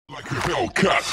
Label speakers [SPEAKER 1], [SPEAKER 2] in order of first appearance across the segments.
[SPEAKER 1] Like a Hellcat.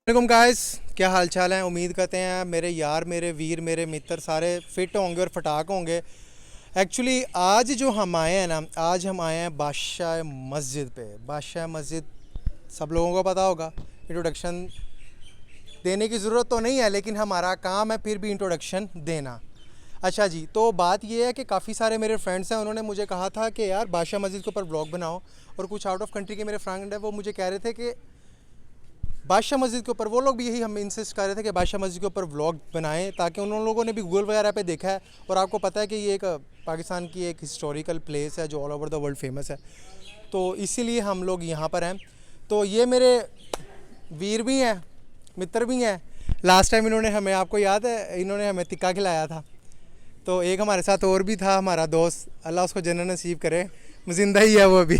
[SPEAKER 2] वालेकुम guys, क्या हाल चाल है। उम्मीद करते हैं मेरे यार, मेरे वीर, मेरे मित्र सारे फिट होंगे और फटाक होंगे। एक्चुअली आज जो हम आए हैं ना, आज हम आए हैं बादशाह मस्जिद पे। बादशाह मस्जिद सब लोगों को पता होगा, इंट्रोडक्शन देने की ज़रूरत तो नहीं है, लेकिन हमारा काम है फिर भी इंट्रोडक्शन देना। अच्छा जी, तो बात ये है कि काफ़ी सारे मेरे फ्रेंड्स हैं, उन्होंने मुझे कहा था कि यार बादशाह मस्जिद के ऊपर ब्लॉग बनाओ। और कुछ आउट ऑफ कंट्री के मेरे फ्रेंड हैं, वो मुझे कह रहे थे कि बादशाह मस्जिद के ऊपर, वो लोग भी यही हम इंसिस्ट कर रहे थे कि बादशाह मस्जिद के ऊपर व्लॉग बनाएं, ताकि उन लोगों ने भी गूगल वगैरह पे देखा है। और आपको पता है कि ये एक पाकिस्तान की एक हिस्टोरिकल प्लेस है जो all over the world famous है, तो इसीलिए हम लोग यहाँ पर हैं। तो ये मेरे वीर भी हैं, मित्र भी हैं। लास्ट टाइम इन्होंने हमें, आपको याद है, इन्होंने हमें टिक्का खिलाया था। तो एक हमारे साथ और भी था, हमारा दोस्त, अल्लाह उसको जन्नत नसीब करे, जिंदा ही है वो अभी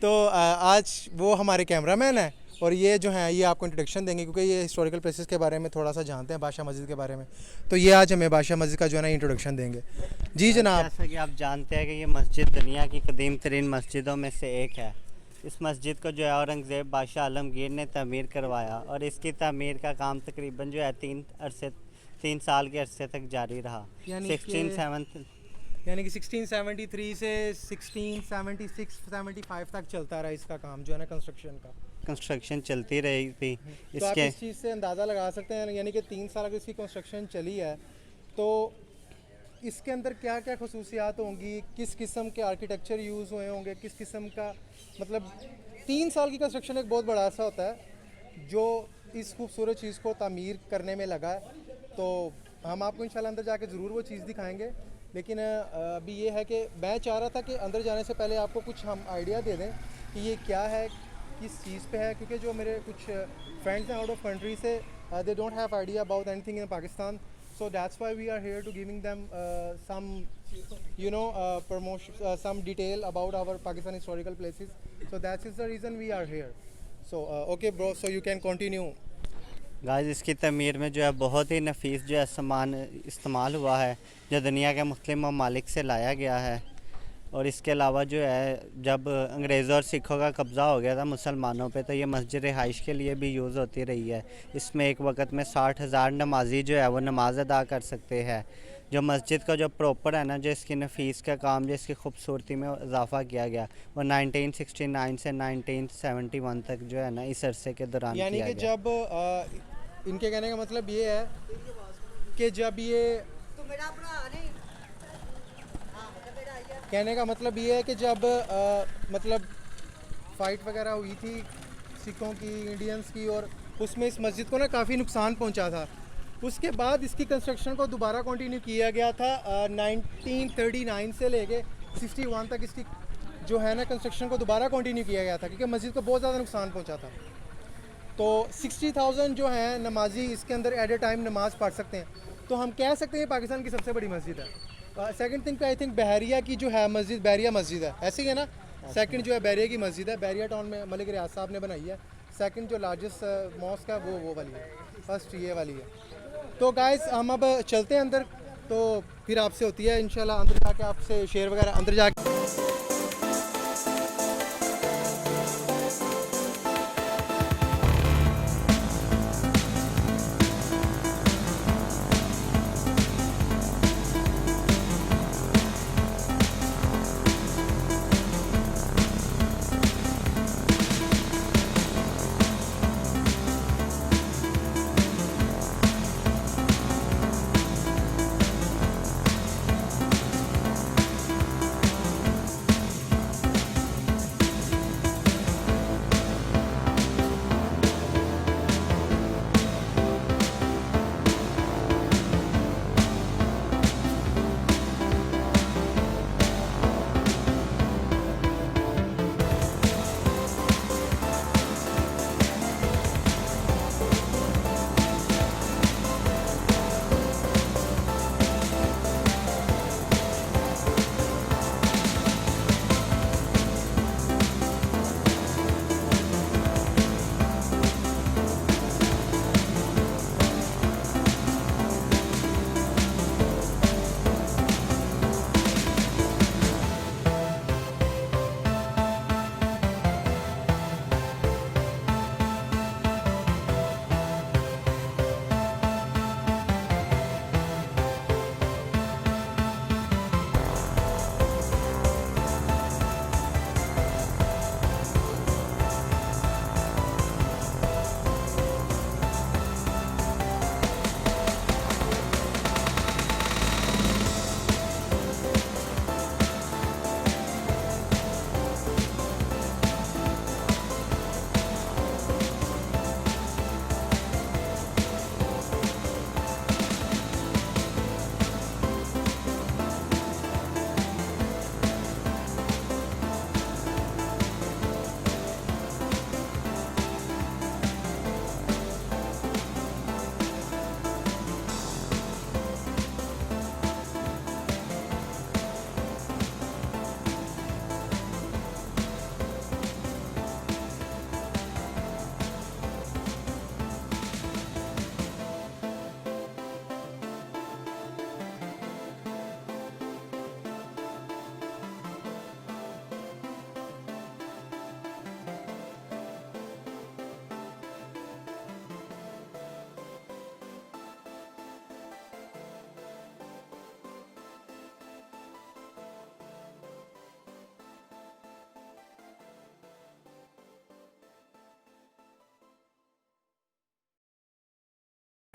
[SPEAKER 2] तो आज वो हमारे कैमरामैन है, और ये जो है ये आपको इंट्रोडक्शन देंगे, क्योंकि ये हिस्टोरिकल प्लेसेस के बारे में थोड़ा सा जानते हैं, बादशाह मस्जिद के बारे में। तो ये आज हमें बादशाह मस्जिद का जो है ना इंट्रोडक्शन देंगे। जी जनाब।
[SPEAKER 3] जैसा कि आप जानते हैं कि ये मस्जिद दुनिया की कदीम तरीन मस्जिदों में से एक है। इस मस्जिद को जो है औरंगज़ेब बादशाह आलमगीर ने तमीर करवाया, और इसकी तमीर का काम तकरीबन जो है 3 साल के अरसे तक जारी रहा।
[SPEAKER 2] यानी 1673 से 1676-75 तक चलता रहा इसका काम, जो है ना कंस्ट्रक्शन का।
[SPEAKER 3] कंस्ट्रक्शन चलती रही थी
[SPEAKER 2] तो आप
[SPEAKER 3] इसके।
[SPEAKER 2] इस चीज़ से अंदाज़ा लगा सकते हैं, यानी कि 3 साल अगर इसकी कंस्ट्रक्शन चली है, तो इसके अंदर क्या क्या खसूसियात होंगी, किस किस्म के आर्किटेक्चर यूज़ हुए होंगे, किस किस्म का, मतलब 3 साल की कंस्ट्रक्शन एक बहुत बड़ा ऐसा होता है जो इस खूबसूरत चीज़ को तामीर करने में लगा है। तो हम आपको इंशाल्लाह अंदर जाके ज़रूर वो चीज़ दिखाएंगे। लेकिन अभी ये है कि मैं चाह रहा था कि अंदर जाने से पहले आपको कुछ हम आइडिया दे दें कि ये क्या है, किस चीज़ पे है, क्योंकि जो मेरे कुछ फ्रेंड्स हैं आउट ऑफ कंट्री से, they don't have idea about anything in Pakistan, so that's why we are here to giving them some promotion, some detail about our Pakistan historical places. So that is the reason we are here. So okay bro, so you can continue.
[SPEAKER 3] Guys, इसकी तमीर में जो है बहुत ही नफीस जो है सामान इस्तेमाल हुआ है, जो दुनिया के मुख्तलिफ ममालिक से लाया गया है। और इसके अलावा जो है जब अंग्रेज़ों और सिखों का कब्ज़ा हो गया था मुसलमानों पे, तो ये मस्जिद रिहाइश के लिए भी यूज़ होती रही है। इसमें एक वक्त में 60,000 नमाजी जो है वो नमाज अदा कर सकते हैं। जो मस्जिद का जो प्रॉपर है ना, जो इसकी नफीस का काम, जो इसकी खूबसूरती में इजाफा किया गया, वो 1969 से 1971 तक जो है ना इस अरसे के दौरान
[SPEAKER 2] यानी
[SPEAKER 3] किया
[SPEAKER 2] कि
[SPEAKER 3] गया।
[SPEAKER 2] जब इनके कहने का मतलब ये है कि जब ये कहने का मतलब ये है कि जब मतलब फ़ाइट वगैरह हुई थी सिखों की, इंडियंस की, और उसमें इस मस्जिद को ना काफ़ी नुकसान पहुंचा था। उसके बाद इसकी कंस्ट्रक्शन को दोबारा कंटिन्यू किया गया था 1939 से लेके 61 तक। इसकी जो है ना कंस्ट्रक्शन को दोबारा कंटिन्यू किया गया था, क्योंकि मस्जिद को बहुत ज़्यादा नुकसान पहुंचा था। तो 60,000 जो हैं नमाजी इसके अंदर एट ए टाइम नमाज़ पढ़ सकते हैं। तो हम कह सकते हैं पाकिस्तान की सबसे बड़ी मस्जिद है। सेकंड थिंग पे आई थिंक बहरिया की जो है मस्जिद, बहरिया मस्जिद है, ऐसे ही है ना। सेकंड जो है बहरिया की मस्जिद है, बहरिया टाउन में मलिक रियाज साहब ने बनाई है। सेकंड जो लार्जेस्ट मॉस्क है वो वाली है, फर्स्ट ये वाली है। तो गाइस हम अब चलते हैं अंदर, तो फिर आपसे होती है इंशाल्लाह अंदर जाके आपसे शेयर वगैरह अंदर जाके।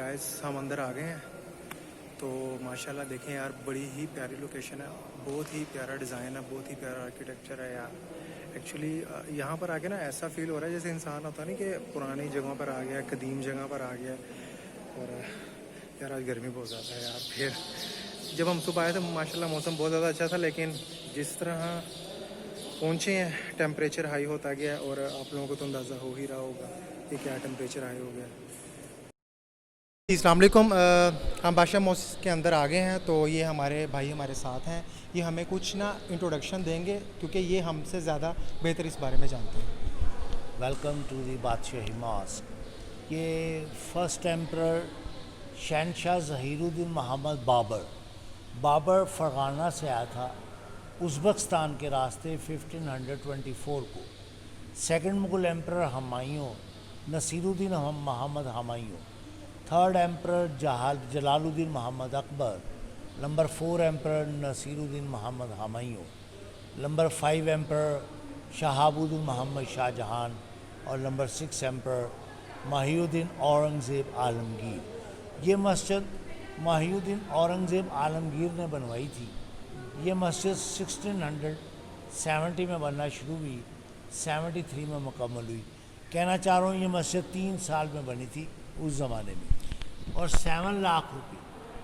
[SPEAKER 2] गाइस हम अंदर आ गए हैं। तो माशाल्लाह देखें यार, बड़ी ही प्यारी लोकेशन है, बहुत ही प्यारा डिज़ाइन है, बहुत ही प्यारा आर्किटेक्चर है यार। एक्चुअली यहाँ पर आके ना ऐसा फील हो रहा है जैसे इंसान होता नहीं कि पुरानी जगहों पर आ गया, कदीम जगह पर आ गया। और यार आज गर्मी बहुत ज़्यादा है यार। फिर जब हम सुबह आए थे माशाल्लाह मौसम बहुत ज़्यादा अच्छा था, लेकिन जिस तरह पहुँचे हैं टेम्परेचर हाई होता गया है। और आप लोगों को तो अंदाज़ा हो ही रहा होगा कि क्या टेम्परेचर हाई हो गया। अस्सलाम वालेकुम। हम बादशाह मॉस्क के अंदर आ गए हैं। तो ये हमारे भाई हमारे साथ हैं, ये हमें कुछ ना इंट्रोडक्शन देंगे क्योंकि ये हमसे ज़्यादा बेहतर इस बारे में जानते हैं।
[SPEAKER 1] Welcome to the Badshahi mosque. ये फर्स्ट एम्परर शहनशाह ज़हीरुद्दीन मोहम्मद बाबर फ़रगाना से आया था उज़्बेकिस्तान के रास्ते 1524 को। Second Mughal emperor Humayun Nasiruddin Mohammad Humayun. Third emperor Jalaluddin Mohammad Akbar. Number 4 emperor Nasiruddin Mohammad Humayun. Number 5 emperor Shahabuddin Mohammad Shahjahan. और नंबर 6 एम्परर माहिउद्दीन औरंगज़ेब आलमगीर। ये मस्जिद माहिउद्दीन औरंगज़ेब आलमगीर ने बनवाई थी। ये मस्जिद 1670 में बनना शुरू हुई, 73 में मुकम्मल हुई। कहना चाह रहा हूँ ये मस्जिद 3 साल में बनी थी उस ज़माने में। और 7 लाख रुपये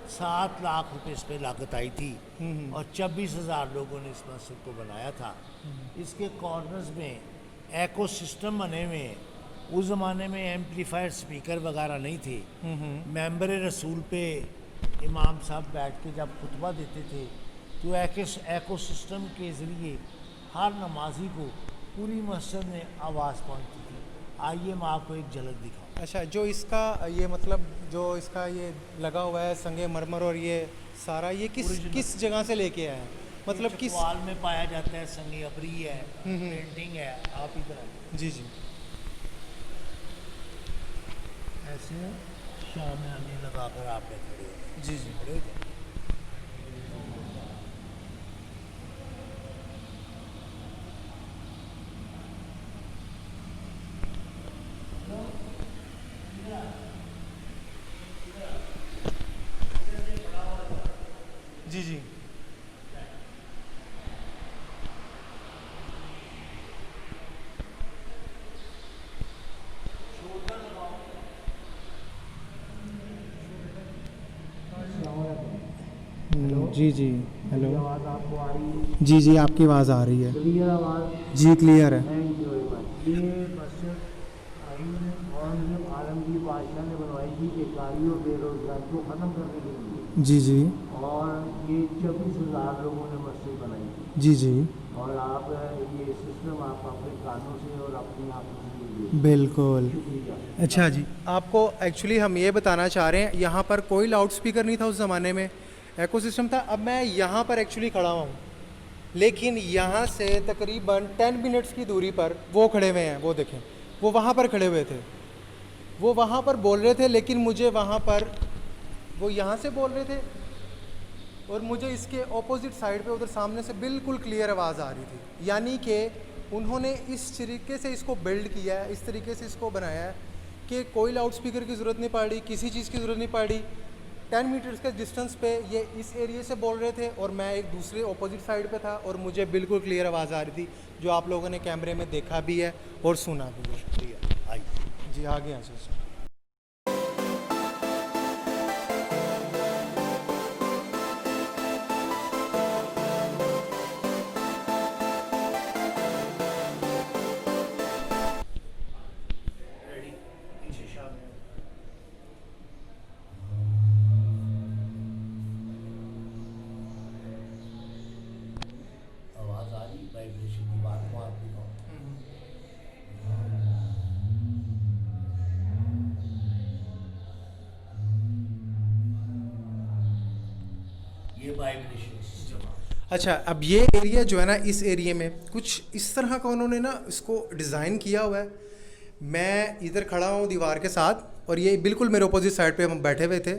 [SPEAKER 1] 7 लाख रुपये इस पर लागत आई थी। और 26,000 लोगों ने इस मस्जिद को बनाया था। इसके कॉर्नर्स में एको सिस्टम बने हुए हैं। उस ज़माने में एम्पलीफायर स्पीकर वगैरह नहीं थे। मेंबर रसूल पे इमाम साहब बैठ के जब खुतबा देते थे तो एको सिस्टम के ज़रिए हर नमाजी को पूरी मस्जिद में आवाज़ पहुंचती थी। आइए मैं आपको एक झलक दिखाऊं।
[SPEAKER 2] अच्छा, जो इसका ये मतलब जो इसका ये लगा हुआ है संगे मरमर और ये सारा ये किस जगह से लेके आए हैं, मतलब किस
[SPEAKER 1] वाल में पाया जाता है। संगे अबरी है, पेंटिंग है। आप इधर आइए।
[SPEAKER 2] जी जी।
[SPEAKER 1] ऐसे शाम में हमें लगा कर आपने खड़े हो।
[SPEAKER 2] जी जी।
[SPEAKER 1] खड़े हो जाए।
[SPEAKER 2] जी जी। जी जी। हेलो।
[SPEAKER 1] आवाज़ आपको आ रही है?
[SPEAKER 2] जी जी, आपकी आवाज़ आ रही है।
[SPEAKER 1] क्लियर आवाज़?
[SPEAKER 2] जी क्लियर है।
[SPEAKER 1] Thank you very much. ये मस्जिद औरंगज़ेब आलमगीर बादशाह ने बनवाई थी बेकारी और बेरोजगारी को ख़त्म करने के लिए।
[SPEAKER 2] जी जी।
[SPEAKER 1] और ये 24,000 लोगों ने मस्जिद बनाई थी।
[SPEAKER 2] जी जी।
[SPEAKER 1] और आप ये सिस्टम आप अपने कानों से और अपनी आँखों से देखिए।
[SPEAKER 2] बिल्कुल।
[SPEAKER 1] शुक्रिया।
[SPEAKER 2] अच्छा जी, आपको एक्चुअली हम ये बताना चाह रहे हैं, यहाँ पर कोई लाउड स्पीकर नहीं था उस ज़माने में, एकोसिस्टम था। अब मैं यहाँ पर एक्चुअली खड़ा हूँ, लेकिन यहाँ से तकरीबन 10 मिनट्स की दूरी पर वो खड़े हुए हैं, वो देखें, वो वहाँ पर खड़े हुए थे, वो वहाँ पर बोल रहे थे, लेकिन मुझे वहाँ पर वो यहाँ से बोल रहे थे और मुझे इसके ऑपोजिट साइड पे उधर सामने से बिल्कुल क्लियर आवाज़ आ रही थी। यानी कि उन्होंने इस तरीके से इसको बिल्ड किया है, इस तरीके से इसको बनाया है कि कोई लाउड स्पीकर की ज़रूरत नहीं पड़ी, किसी चीज़ की ज़रूरत नहीं पड़ी। 10 मीटर्स के डिस्टेंस पे ये इस एरिया से बोल रहे थे और मैं एक दूसरे ऑपोजिट साइड पे था और मुझे बिल्कुल क्लियर आवाज़ आ रही थी, जो आप लोगों ने कैमरे में देखा भी है और सुना भी है।
[SPEAKER 1] शुक्रिया। आइए।
[SPEAKER 2] जी आगे यहाँ से।
[SPEAKER 1] आवाज़ आ रही वाइब्रेशन की बात को आप दिखाओ। ये वाइब्रेशन सिस्टम।
[SPEAKER 2] अच्छा, अब ये एरिया जो है ना, इस एरिया में कुछ इस तरह का उन्होंने ना इसको डिज़ाइन किया हुआ है। मैं इधर खड़ा हूँ दीवार के साथ और ये बिल्कुल मेरे ऑपोजिट साइड पे हम बैठे हुए थे।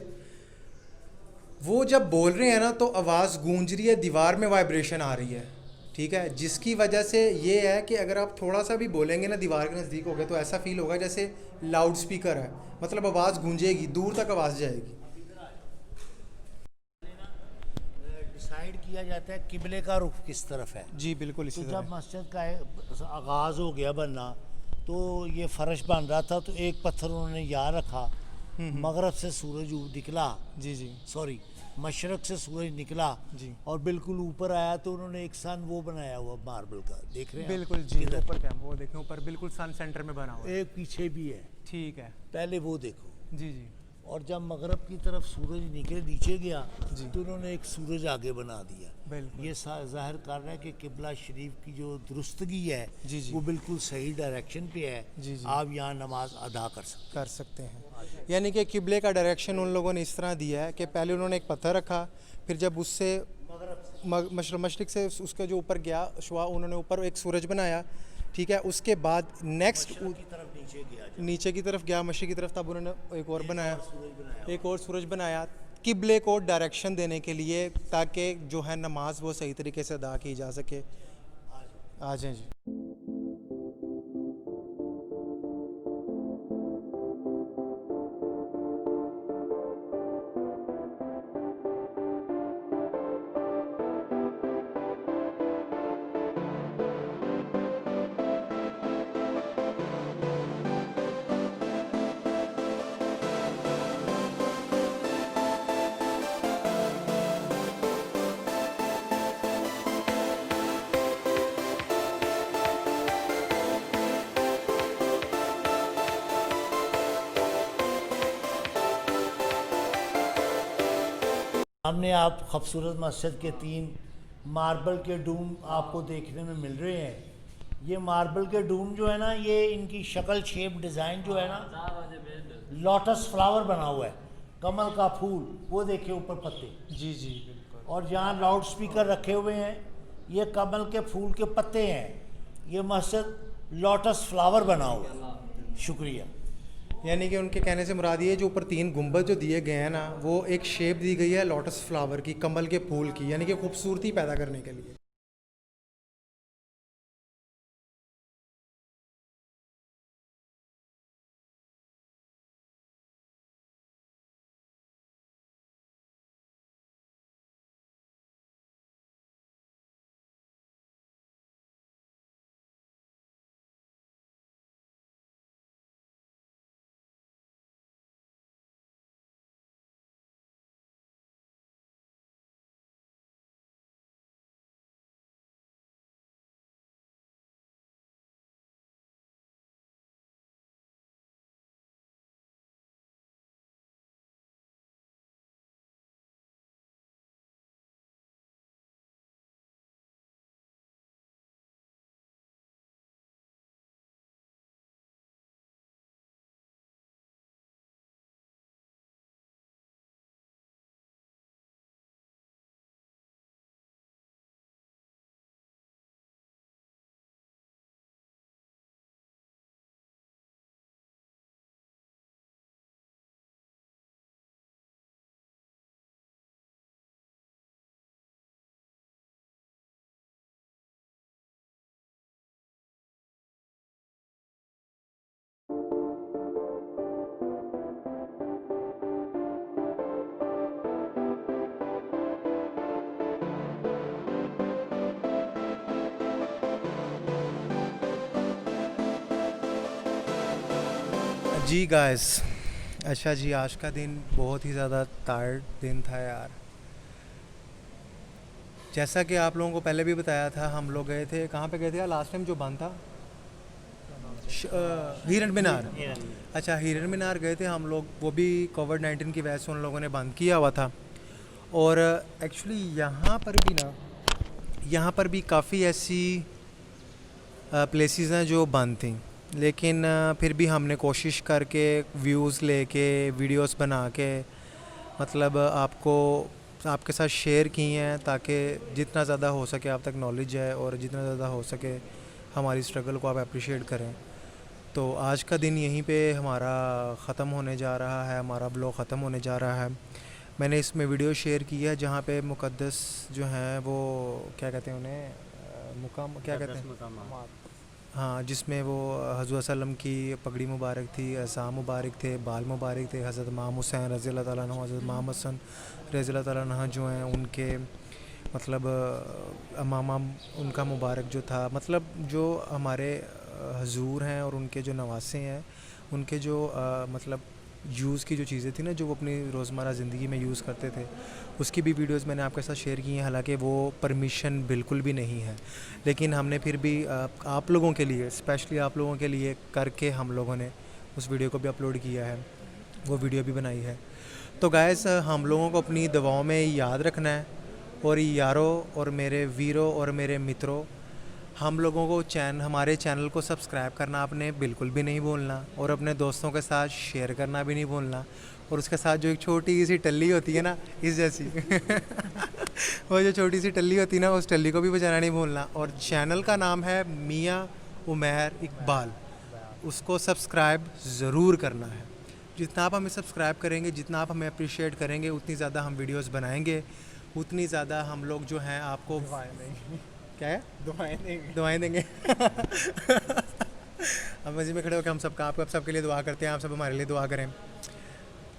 [SPEAKER 2] वो जब बोल रहे हैं ना तो आवाज़ गूंज रही है, दीवार में वाइब्रेशन आ रही है। ठीक है, जिसकी वजह से ये है कि अगर आप थोड़ा सा भी बोलेंगे ना दीवार के नज़दीक हो गए तो ऐसा फील होगा जैसे लाउड स्पीकर है, मतलब आवाज़ गूंजेगी, दूर तक आवाज़ जाएगी।
[SPEAKER 1] डिसाइड किया जाता है किबले का रुख किस तरफ है।
[SPEAKER 2] जी बिल्कुल इसी
[SPEAKER 1] तो
[SPEAKER 2] तरह।
[SPEAKER 1] जब मस्जिद का आगाज़ हो गया बनना, तो ये फ़र्श बन रहा था, तो एक पत्थर उन्होंने यहाँ रखा, मगरब से सूरज निकला,
[SPEAKER 2] जी जी
[SPEAKER 1] सॉरी मशरक़ से सूरज निकला
[SPEAKER 2] जी।
[SPEAKER 1] और बिल्कुल ऊपर आया, तो उन्होंने एक सन वो बनाया हुआ मार्बल का, देख रहे हैं आप?
[SPEAKER 2] बिल्कुल जी,
[SPEAKER 1] किधर?
[SPEAKER 2] ऊपर क्या वो देखें, ऊपर बिल्कुल सन सेंटर में बना हुआ है।
[SPEAKER 1] एक पीछे भी है,
[SPEAKER 2] ठीक है।
[SPEAKER 1] पहले वो देखो।
[SPEAKER 2] जी जी
[SPEAKER 1] और जब मगरब की तरफ सूरज निकले नीचे गया,
[SPEAKER 2] जी।
[SPEAKER 1] तो उन्होंने एक सूरज आगे बना दिया।
[SPEAKER 2] बिल्कुल।
[SPEAKER 1] ये जाहिर कर रहा है कि किबला शरीफ की जो दुरुस्तगी है
[SPEAKER 2] जी जी
[SPEAKER 1] वो बिल्कुल सही डायरेक्शन पे है।
[SPEAKER 2] जी जी।
[SPEAKER 1] आप यहाँ नमाज अदा कर सकते
[SPEAKER 2] हैं। यानी कि किबले का डायरेक्शन उन लोगों ने इस तरह दिया है कि पहले उन्होंने एक पत्थर रखा, फिर जब उससे मशरिक से उसका जो ऊपर गया शुआ, उन्होंने ऊपर एक सूरज बनाया, ठीक है। उसके बाद नेक्स्ट
[SPEAKER 1] की तरफ नीचे गया,
[SPEAKER 2] नीचे की तरफ गया मशरिक की तरफ, तब उन्होंने एक और बनाया,
[SPEAKER 1] सूरज बनाया।
[SPEAKER 2] एक और सूरज बनाया किबले को डायरेक्शन देने के लिए, ताकि जो है नमाज वो सही तरीके से अदा की जा सके। आ जाएं जी।
[SPEAKER 1] सामने आप खूबसूरत मस्जिद के 3 मार्बल के डूम आपको देखने में मिल रहे हैं। ये मार्बल के डूम जो है ना, ये इनकी शक्ल शेप डिज़ाइन जो है ना, लोटस फ्लावर बना हुआ है, कमल का फूल, वो देखे ऊपर पत्ते।
[SPEAKER 2] जी जी बिल्कुल।
[SPEAKER 1] और जहाँ लाउड स्पीकर रखे हुए हैं, ये कमल के फूल के पत्ते हैं। ये मस्जिद लोटस फ्लावर बना हुआ है। शुक्रिया।
[SPEAKER 2] यानी कि उनके कहने से मुराद ये जो ऊपर 3 गुंबद जो दिए गए हैं ना, वो एक शेप दी गई है लोटस फ्लावर की, कमल के फूल की, यानी कि खूबसूरती पैदा करने के लिए। जी गाइस, अच्छा जी, आज का दिन बहुत ही ज़्यादा टायर्ड दिन था यार। जैसा कि आप लोगों को पहले भी बताया था, हम लोग गए थे, कहाँ पे गए थे लास्ट टाइम जो बंद था, हिरन मीनार। अच्छा, हिरन मीनार गए थे हम लोग, वो भी कोविड-19 की वजह से उन लोगों ने बंद किया हुआ था। और एक्चुअली यहाँ पर भी काफ़ी ऐसी प्लेसेस हैं जो बंद थी, लेकिन फिर भी हमने कोशिश करके व्यूज़ लेके वीडियोस बना के मतलब आपके साथ शेयर की हैं, ताकि जितना ज़्यादा हो सके आप तक नॉलेज है और जितना ज़्यादा हो सके हमारी स्ट्रगल को आप अप्रिशिएट करें। तो आज का दिन यहीं पे हमारा ख़त्म होने जा रहा है, हमारा ब्लॉग ख़त्म होने जा रहा है। मैंने इसमें वीडियो शेयर की है जहाँ पे मुक़द्दस जो हैं वो क्या कहते हैं उन्हें, मुकाम क्या कहते हैं,
[SPEAKER 3] मकामात।
[SPEAKER 2] हाँ, जिसमें वो हज़रत वसल्लम की पगड़ी मुबारक थी, अहसाम मुबारक थे, बाल मुबारक थे, हज़रत इमाम हुसैन रज़ी अल्लाह ताला अन्हु, हज़रत इमाम हसन रज़ी अल्लाह ताला अन्हु जो हैं उनके मतलब अमामा उनका मुबारक जो था, मतलब जो हमारे हजूर हैं और उनके जो नवासे हैं उनके जो मतलब यूज़ की जो चीज़ें थी ना जो वो अपनी रोज़मर्रा ज़िंदगी में यूज़ करते थे, उसकी भी वीडियोस मैंने आपके साथ शेयर की हैं। हालांकि वो परमिशन बिल्कुल भी नहीं है, लेकिन हमने फिर भी आप लोगों के लिए, स्पेशली आप लोगों के लिए करके हम लोगों ने उस वीडियो को भी अपलोड किया है, वो वीडियो भी बनाई है। तो गाइस, हम लोगों को अपनी दुआओं में याद रखना है। और यारों और मेरे वीरों और मेरे मित्रों, हम लोगों को हमारे चैनल को सब्सक्राइब करना आपने बिल्कुल भी नहीं भूलना, और अपने दोस्तों के साथ शेयर करना भी नहीं भूलना। और उसके साथ जो एक छोटी सी टल्ली होती है ना, इस जैसी वो जो छोटी सी टल्ली होती है ना, उस टल्ली को भी बजाना नहीं भूलना। और चैनल का नाम है मियाँ उमैर इकबाल, उसको सब्सक्राइब ज़रूर करना है। जितना आप हमें सब्सक्राइब करेंगे, जितना आप हमें अप्रिशिएट करेंगे, उतनी ज़्यादा हम वीडियोस बनाएंगे, उतनी ज़्यादा हम लोग जो हैं आपको क्या है दुआएं देंगे हम मस्जिद में खड़े होकर हम सबका आप सबके लिए दुआ करते हैं, आप सब हमारे लिए दुआ करें।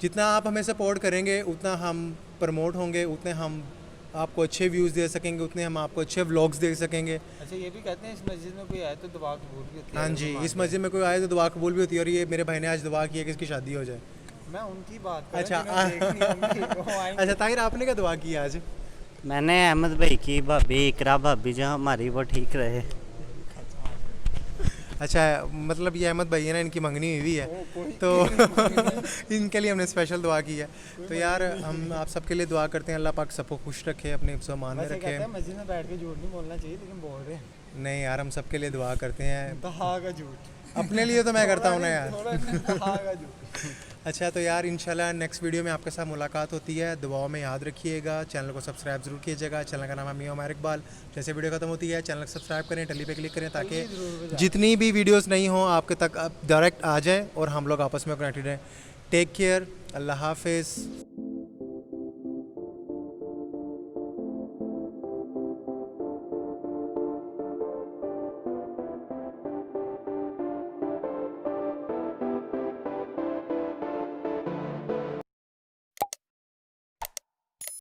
[SPEAKER 2] जितना आप हमें सपोर्ट करेंगे उतना हम प्रमोट होंगे, उतने हम आपको अच्छे व्यूज़ दे सकेंगे, उतने हम आपको अच्छे व्लॉग्स दे सकेंगे।
[SPEAKER 4] अच्छा, ये भी कहते हैं इस मस्जिद में कोई आए तो दुआ कबूल भी होती है।
[SPEAKER 2] हाँ जी, इस मस्जिद में कोई आए तो दुआ कबूल भी होती है। और ये मेरे भाई ने आज दुआ की है कि इसकी शादी हो जाए।
[SPEAKER 4] मैं उनकी बात कर
[SPEAKER 2] अच्छा,
[SPEAKER 4] रहा हूं, जिन्हें देखनी होंगी, वो आएंगे।
[SPEAKER 2] अच्छा ताहिर, आपने क्या दुआ की आज?
[SPEAKER 3] मैंने अहमद भाई की भाभी इकरा भाभी जो हमारी वो ठीक रहे।
[SPEAKER 2] अच्छा, मतलब ये अहमद भाई है ना, इनकी मंगनी हुई है तो इनके लिए हमने स्पेशल दुआ की है। तो यार, हम आप सबके लिए दुआ करते हैं, अल्लाह पाक सबको खुश रखे, अपने सामान में
[SPEAKER 4] वैसे कहते हैं
[SPEAKER 2] रखे।
[SPEAKER 4] मस्जिद में बैठ के झूठ नहीं बोलना चाहिए, लेकिन बोल रहे हैं
[SPEAKER 2] नहीं यार, हम सबके लिए दुआ करते हैं।
[SPEAKER 4] दहा का झूठ।
[SPEAKER 2] अपने लिए तो मैं करता हूँ ना यार।
[SPEAKER 4] थोड़ा नहीं, दहा का झूठ।
[SPEAKER 2] अच्छा, तो यार इंशाल्लाह नेक्स्ट वीडियो में आपके साथ मुलाकात होती है। दुआओं में याद रखिएगा, चैनल को सब्सक्राइब जरूर कीजिएगा। चैनल का नाम है मियाँ उमैर इकबाल। जैसे वीडियो खत्म होती है चैनल को सब्सक्राइब करें, टली पे क्लिक करें, ताकि जितनी भी वीडियोस नहीं हो आपके तक डायरेक्ट आ जाए और हम लोग आपस में कनेक्टेड रहें। टेक केयर, अल्लाह हाफिज़।